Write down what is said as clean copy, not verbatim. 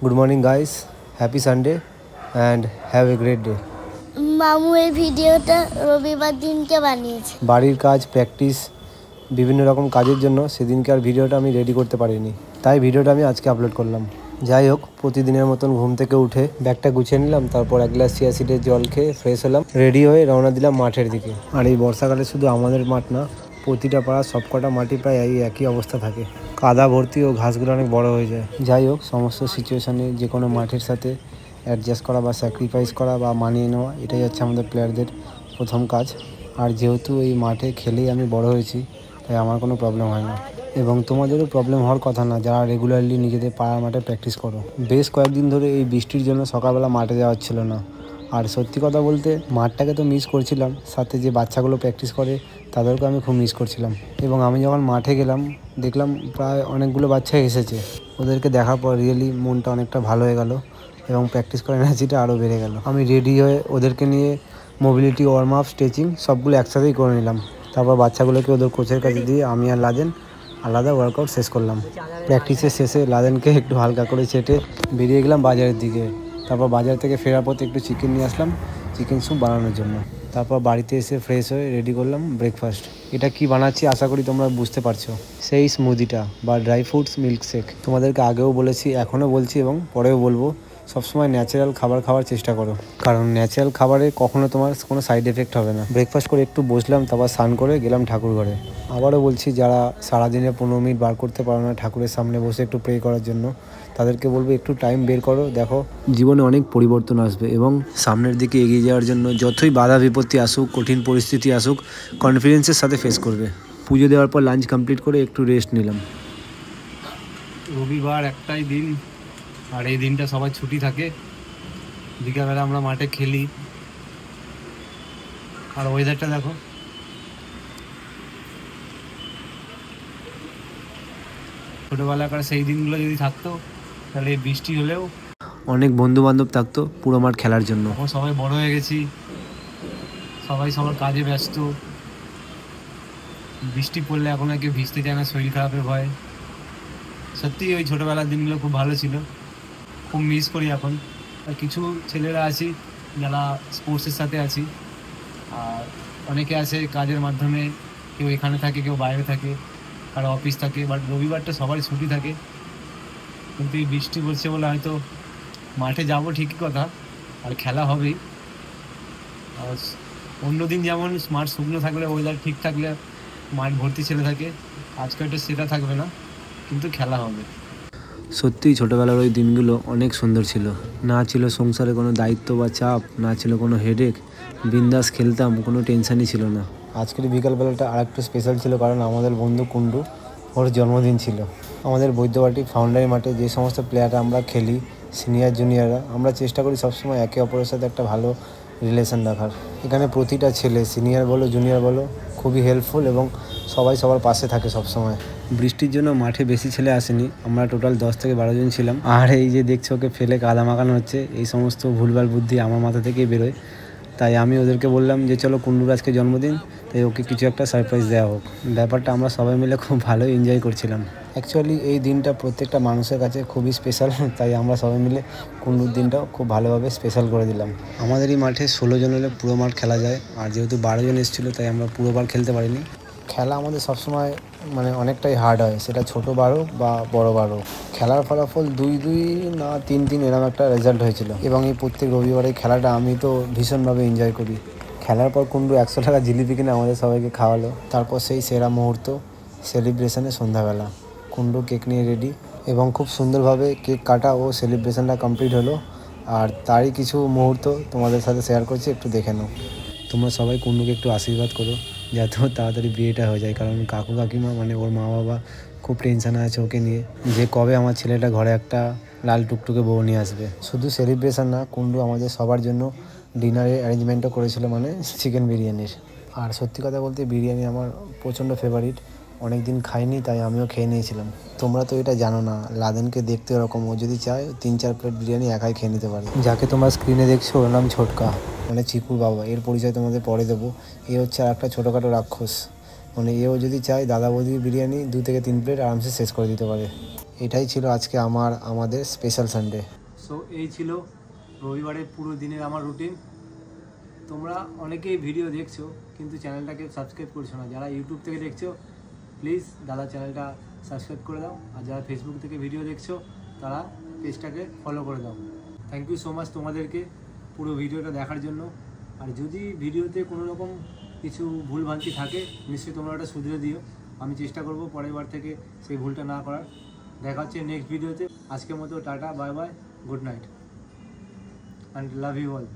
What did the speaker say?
Good morning guys, happy Sunday and have a great day. মামু এই ভিডিওটা রবিবার দিনকে বানিয়েছে। বাড়ির কাজ, প্র্যাকটিস, বিভিন্ন রকম কাজের জন্য সেদিনকে আর ভিডিওটা আমি রেডি করতে পারিনি, তাই ভিডিওটা আমি আজকে আপলোড করলাম। যাই হোক, প্রতিদিনের মতন ঘুম থেকে উঠে ব্যাগটা গুছিয়ে নিলাম, তারপর এক গ্লাস চিয়া সিডের জল খেয়ে ফ্রেশ হলাম, রেডি হয়ে রওনা দিলাম মাঠের দিকে। আর এই বর্ষাকালে শুধু আমাদের মাঠ না, প্রতিটা পাড়ার সবকটা মাটি প্রায় এই একই অবস্থা থাকে, কাদা ভর্তি ও ঘাসগুলো অনেক বড় হয়ে যায়। যাই হোক, সমস্ত সিচুয়েশানে যে কোনো মাঠের সাথে অ্যাডজাস্ট করা বা স্যাক্রিফাইস করা বা মানিয়ে নেওয়া, এটাই হচ্ছে আমাদের প্লেয়ারদের প্রথম কাজ। আর যেহেতু এই মাঠে খেলেই আমি বড় হয়েছি, তাই আমার কোনো প্রবলেম হয় না, এবং তোমাদেরও প্রবলেম হওয়ার কথা না যারা রেগুলারলি নিজেদের পাড়ার মাঠে প্র্যাকটিস করো। বেশ কয়েকদিন ধরে এই বৃষ্টির জন্য সকালবেলা মাঠে যাওয়া হচ্ছিল না। আর সত্যি কথা বলতে মাঠটাকে তো মিস করছিলাম, সাথে যে বাচ্চাগুলো প্র্যাকটিস করে তাদেরকেও আমি খুব মিস করছিলাম। এবং আমি যখন মাঠে গেলাম দেখলাম প্রায় অনেকগুলো বাচ্চা এসেছে। ওদেরকে দেখার পর রিয়েলি মনটা অনেকটা ভালো হয়ে গেল এবং প্র্যাকটিস করার এনার্জিটা আরও বেড়ে গেল। আমি রেডি হয়ে ওদেরকে নিয়ে মোবিলিটি, ওয়ার্ম আপ, স্ট্রেচিং সবগুলো একসাথেই করে নিলাম। তারপর বাচ্চাগুলোকে ওদের কোচের কাছে দিয়ে আমি আর লাদেন আলাদা ওয়ার্কআউট শেষ করলাম। প্র্যাকটিসের শেষে লাদেনকে একটু হালকা করে চেটে বেরিয়ে গেলাম বাজারের দিকে। তারপর বাজার থেকে ফেরার পথে একটু চিকেন নিয়ে আসলাম চিকেন স্যুপ বানানোর জন্য। তারপর বাড়িতে এসে ফ্রেশ হয়ে রেডি করলাম ব্রেকফাস্ট। এটা কি বানাচ্ছি আশা করি তোমরা বুঝতে পারছো, সেই স্মুদিটা বা ড্রাই ফ্রুটস মিল্ক শেক। তোমাদেরকে আগেও বলেছি, এখনও বলছি এবং পরেও বলবো, সবসময় ন্যাচারাল খাবার খাওয়ার চেষ্টা করো, কারণ ন্যাচারাল খাবারে কখনো তোমার কোনো সাইড এফেক্ট হবে না। ব্রেকফাস্ট করে একটু বসলাম, তারপর স্নান করে গেলাম ঠাকুর ঘরে। আবারও বলছি, যারা সারাদিনে 15 মিনিট বার করতে পারো না ঠাকুরের সামনে বসে একটু প্রে করার জন্য, তাদেরকে বলবো একটু টাইম বের করো। দেখো, জীবনে অনেক পরিবর্তন আসবে এবং সামনের দিকে এগিয়ে যাওয়ার জন্য যতই বাধা বিপত্তি আসুক, কঠিন পরিস্থিতি আসুক, কনফিডেন্সের সাথে ফেস করবে। পুজো দেওয়ার পর লাঞ্চ কমপ্লিট করে একটু রেস্ট নিলাম। রবিবার একটাই দিন, আর এই দিনটা সবাই ছুটি থাকে। বিকালবেলা আমরা মাঠে খেলি, আর ওয়েদারটা দেখো, ছোটোবেলাকার সেই দিনগুলো যদি থাকতো তাহলে বৃষ্টি হলেও অনেক বন্ধু বান্ধব থাকতো পুরো মাঠ খেলার জন্য। এখন সবাই বড় হয়ে গেছি, সবাই সবার কাজে ব্যস্ত। বৃষ্টি পড়লে এখন আর কেউ ভিজতে চায় না, শরীর খারাপের ভয়। সত্যি ওই ছোটোবেলার দিনগুলো খুব ভালো ছিল, খুব মিস করি এখন। আর কিছু ছেলেরা আছি যারা স্পোর্টসের সাথে আছি, আর অনেকে আছে কাজের মাধ্যমে, কেউ এখানে থাকে, কেউ বাইরে থাকে, আর অফিস থাকে। বাট রবিবারটা সবারই ছুটি থাকে, কিন্তু এই বৃষ্টি পড়ছে বলে হয়তো মাঠে যাবো ঠিকই কথা, আর খেলা হবেই। আর অন্যদিন যেমন মাঠ শুকনো থাকলে, ওয়েদার ঠিক থাকলে মাঠ ভর্তি ছেলে থাকে, আজকে হয়তো সেটা থাকবে না, কিন্তু খেলা হবে। সত্যিই ছোটোবেলার ওই দিনগুলো অনেক সুন্দর ছিল। না ছিল সংসারে কোনো দায়িত্ব বা চাপ, না ছিল কোনো হেডেক, বিন্দাস খেলতাম, কোনো টেনশানই ছিল না। আজকের বিকালবেলাটা আর একটু স্পেশাল ছিল, কারণ আমাদের বন্ধু কুন্ডু, ওর জন্মদিন ছিল। আমাদের বৈদ্যবাটি ফাউন্ডারি মাঠে যে সমস্ত প্লেয়াররা আমরা খেলি, সিনিয়র জুনিয়ররা, আমরা চেষ্টা করি সবসময় একে অপরের সাথে একটা ভালো রিলেশন রাখার। এখানে প্রতিটা ছেলে, সিনিয়র বলো জুনিয়র বলো, খুবই হেল্পফুল এবং সবাই সবার পাশে থাকে সবসময়। বৃষ্টির জন্য মাঠে বেশি ছেলে আসেনি, আমরা টোটাল 10 থেকে 12 জন ছিলাম। আর এই যে দেখছো ওকে ফেলে কাদা মাখানো হচ্ছে, এই সমস্ত ভুলভাল বুদ্ধি আমার মাথা থেকেই বেরোয়। তাই আমি ওদেরকে বললাম যে চলো, কুন্ডুর আজকে জন্মদিন, তাই ওকে কিছু একটা সারপ্রাইজ দেওয়া হোক। ব্যাপারটা আমরা সবাই মিলে খুব ভালোই এনজয় করছিলাম। অ্যাকচুয়ালি এই দিনটা প্রত্যেকটা মানুষের কাছে খুবই স্পেশাল, তাই আমরা সবাই মিলে কুন্ডুর দিনটাও খুব ভালোভাবে স্পেশাল করে দিলাম। আমাদের এই মাঠে 16 জন হলে পুরো মাঠ খেলা যায়, আর যেহেতু 12 জন এসেছিলো তাই আমরা পুরোবার খেলতে পারিনি। খেলা আমাদের সবসময় অনেকটাই হার্ড হয়, সেটা ছোটো বার হোক বা বড়ো বার হোক। খেলার ফলাফল 2-2 না 3-3 এরকম একটা রেজাল্ট হয়েছিল। এবং এই প্রত্যেক রবিবারে খেলাটা আমি তো ভীষণভাবে এনজয় করি। খেলার পর কুন্ডু 100 টাকা জিলিপি কিনে আমাদের সবাইকে খাওয়ালো। তারপর সেই সেরা মুহূর্ত, সেলিব্রেশনে সন্ধ্যাবেলা কুন্ডু কেক নিয়ে রেডি, এবং খুব সুন্দরভাবে কেক কাটা ও সেলিব্রেশনটা কমপ্লিট হলো। আর তারই কিছু মুহূর্ত তোমাদের সাথে শেয়ার করছি, একটু দেখে নাও। তোমরা সবাই কুন্ডুকে একটু আশীর্বাদ করো যাতে ওর তাড়াতাড়ি বিয়েটা হয়ে যায়, কারণ কাকু কাকিমা ওর মা বাবা খুব টেনশানে আছে ওকে নিয়ে, যে কবে আমার ছেলেটা ঘরে একটা লাল টুকটুকে বউ নিয়ে আসবে। শুধু সেলিব্রেশন না, কুন্ডু আমাদের সবার জন্য ডিনারের অ্যারেঞ্জমেন্টও করেছিল, চিকেন বিরিয়ানির। আর সত্যি কথা বলতে বিরিয়ানি আমার প্রচণ্ড ফেভারিট, অনেক দিন খাইনি, তাই আমিও খেয়ে নিয়েছিলাম। তোমরা তো এটা জানো না, লাদেনকে দেখতে ওরকম, ও যদি চায় 3-4 প্লেট বিরিয়ানি একাই খেয়ে নিতে পারে। যাকে তোমরা স্ক্রিনে দেখছো ওর নাম ছোটকা, চিকুর বাবা। এর পরিচয় তোমাদের পরে দেবো। এ হচ্ছে আর একটা ছোটোখাটো রাক্ষস, এও যদি চায় দাদা বৌদির বিরিয়ানি 2 থেকে 3 প্লেট আরামসে শেষ করে দিতে পারে। এটাই ছিল আজকে আমাদের স্পেশাল সানডে। সো এই ছিল রবিবারের পুরো দিনের আমার রুটিন। তোমরা অনেকেই ভিডিও দেখছো কিন্তু চ্যানেলটাকে সাবস্ক্রাইব করছো না। যারা ইউটিউব থেকে দেখছো প্লিজ দাদা চ্যানেলটা সাবস্ক্রাইব করে দাও, আর যারা ফেসবুক থেকে ভিডিও দেখছো তারা পেজটাকে ফলো করে দাও। থ্যাংক ইউ সো মাচ তোমাদেরকে পুরো ভিডিওটা দেখার জন্য। আর যদি ভিডিওতে কোনো রকম কিছু ভুলভ্রান্তি থাকে নিশ্চয়ই তোমরা ওটা শুধরে দিও। আমি চেষ্টা করবো পরের বার থেকে সেই ভুলটা না করার। দেখা হচ্ছে নেক্সট ভিডিওতে। আজকের মতো tata, bye bye, good night and love you all.